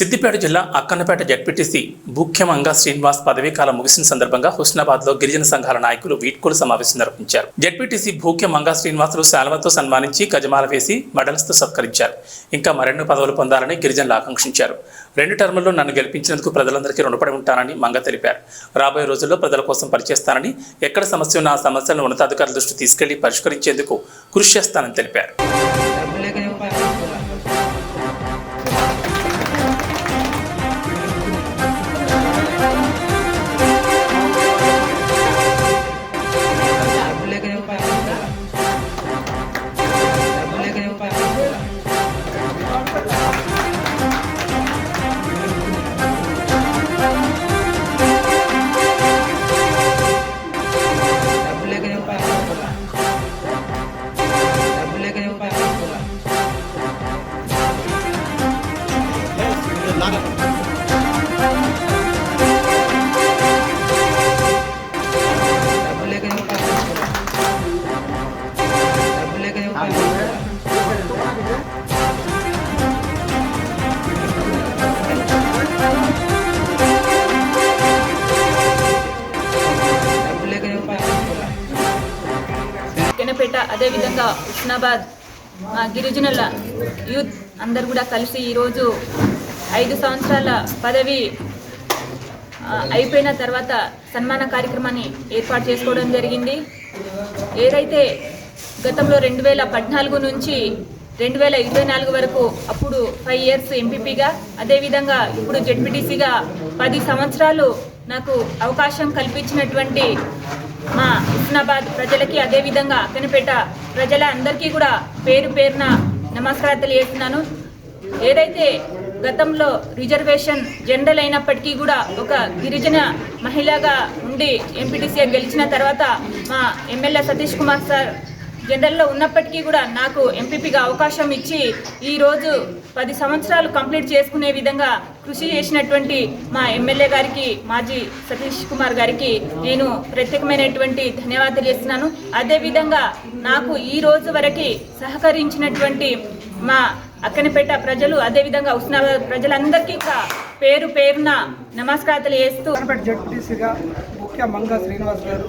సిద్దిపేట జిల్లా అక్కన్నపేట జడ్పీటీసీ భూఖ్యమంగా శ్రీనివాస్ పదవీకాలం ముగిసిన సందర్భంగా హుస్నాబాద్లో గిరిజన సంఘాల నాయకులు వీడ్కోలు సమావేశం నిర్వహించారు. జడ్పీటీసీ భూఖ్యమంగా శ్రీనివాసులు శాలువతో సన్మానించి గజమాల వేసి మెడల్స్తో సత్కరించారు. ఇంకా మరెన్నో పదవులు పొందాలని గిరిజనులు ఆకాంక్షించారు. 2 టర్ముల్లో నన్ను గెలిపించినందుకు ప్రజలందరికీ రుణపడి ఉంటానని మంగ తెలిపారు. రాబోయే రోజుల్లో ప్రజల కోసం పనిచేస్తానని, ఎక్కడ సమస్య ఉన్న ఆ సమస్యలను ఉన్నతాధికారుల దృష్టి తీసుకెళ్లి పరిష్కరించేందుకు కృషి చేస్తానని తెలిపారు. అక్కన్నపేట అదేవిధంగా హుస్నాబాద్ గిరిజనుల యూత్ అందరు కూడా కలిసి ఈరోజు 5 సంవత్సరాల పదవి అయిపోయిన తర్వాత సన్మాన కార్యక్రమాన్ని ఏర్పాటు చేసుకోవడం జరిగింది. ఏదైతే గతంలో 2014 నుంచి 2024 వరకు అప్పుడు 5 ఇయర్స్ ఎంపీపీగా, అదేవిధంగా ఇప్పుడు జడ్పీటీసీగా 10 సంవత్సరాలు నాకు అవకాశం కల్పించినటువంటి మా హుస్నాబాద్ ప్రజలకి, అదేవిధంగా అక్కన్నపేట ప్రజల అందరికీ కూడా పేరు పేరున నమస్కారాలు తెలియజేస్తున్నాను. ఏదైతే గతంలో రిజర్వేషన్ జనరల్ అయినప్పటికీ కూడా ఒక గిరిజన మహిళగా ఉండి ఎంపీటీసీగా గెలిచిన తర్వాత మా ఎమ్మెల్యే సతీష్ కుమార్ సార్ జనరల్లో ఉన్నప్పటికీ కూడా నాకు ఎంపీపీగా అవకాశం ఇచ్చి ఈరోజు 10 సంవత్సరాలు కంప్లీట్ చేసుకునే విధంగా కృషి చేసినటువంటి మా ఎమ్మెల్యే గారికి, మాజీ సతీష్ కుమార్ గారికి నేను ప్రత్యేకమైనటువంటి ధన్యవాదాలు తెలియజేస్తున్నాను. అదేవిధంగా నాకు ఈ రోజు వరకు సహకరించినటువంటి మా అక్కన్నపేట ప్రజలు, అదేవిధంగా హుస్నాబాద్ ప్రజలందరికీ కూడా పేరు పేరున నమస్కారాలు తెలియజేస్తూ అక్కన్నపేట జడ్పీటీసీగా భూఖ్యమంగా శ్రీనివాస్ గారు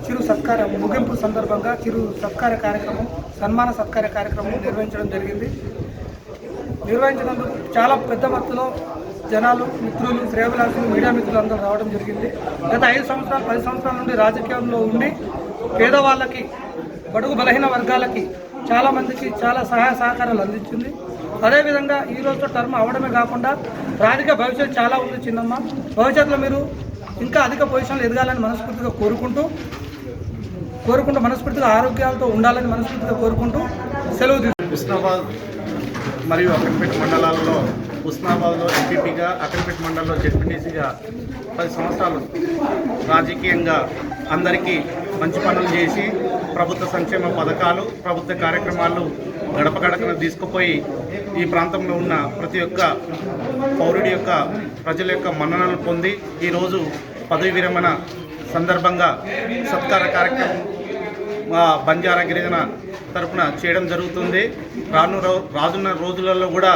చిరు సత్కార ముగింపు సందర్భంగా చిరు సత్కార కార్యక్రమం, సన్మాన సత్కార కార్యక్రమం నిర్వహించడం జరిగింది. నిర్వహించినందుకు చాలా పెద్ద మొత్తంలో జనాలు, మిత్రులు, శ్రేయభిలాషులు, మీడియా మిత్రులు అందరూ రావడం జరిగింది. గత 5 సంవత్సరాలు 10 సంవత్సరాల నుండి రాజకీయంలో ఉండి పేదవాళ్ళకి, బడుగు బలహీన వర్గాలకి చాలామందికి చాలా సహాయ సహకారాలు అందించింది. అదేవిధంగా ఈ రోజుతో టర్మ్ అవడమే కాకుండా రాజకీయ భవిష్యత్తు చాలా ఉంది చిన్నమ్మ. భవిష్యత్తులో మీరు ఇంకా అధిక పొజిషన్లు ఎదగాలని మనస్ఫూర్తిగా కోరుకుంటూ మనస్ఫూర్తిగా ఆరోగ్యాలతో ఉండాలని మనస్ఫూర్తిగా కోరుకుంటూ సెలవు. హుస్నాబాద్ మరియు అక్కన్నపేట మండలాల్లో హుస్నాబాద్లో ఎంపీపీగా, అక్కన్నపేట మండలంలో జడ్పీటీసీగా 10 సంవత్సరాలు రాజకీయంగా అందరికీ మంచి పనులు చేసి ప్రభుత్వ సంక్షేమ పథకాలు, ప్రభుత్వ కార్యక్రమాలు గడప గడపన తీసుకుపోయి ఈ ప్రాంతంలో ఉన్న ప్రతి ఒక్క పౌరుడి యొక్క, ప్రజల యొక్క మన్ననలు పొంది ఈరోజు పదవి విరమణ సందర్భంగా సత్కార కార్యక్రమం మా బంజారా గిరిజన తరఫున చేయడం జరుగుతుంది. రానున్న రోజులలో కూడా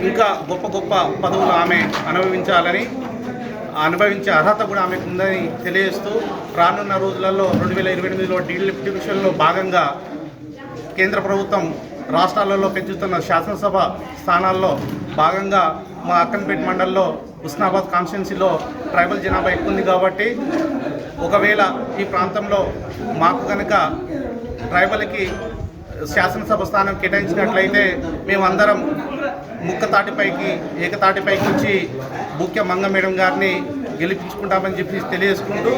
ఇంకా గొప్ప గొప్ప పదవులు ఆమె అనుభవించే అర్హత కూడా ఆమెకు ఉందని తెలియజేస్తూ, రానున్న రోజులలో 2028లో డిలిమిటేషన్లో భాగంగా కేంద్ర ప్రభుత్వం రాష్ట్రాలలో పెంచుతున్న శాసనసభ స్థానాల్లో భాగంగా మా అక్కన్నపేట మండలంలో హుస్నాబాద్ కాన్స్టిట్యున్సీలో ట్రైబల్ జనాభా ఎక్కువ ఉంది కాబట్టి, ఒకవేళ ఈ ప్రాంతంలో మాకు కనుక ట్రైబల్కి శాసనసభ స్థానం కేటాయించినట్లయితే మేమందరం ఏకతాటిపైకి వచ్చి భూఖ్యమంగ మేడం గారిని గెలిపించుకుంటామని చెప్పి తెలియజేసుకుంటూ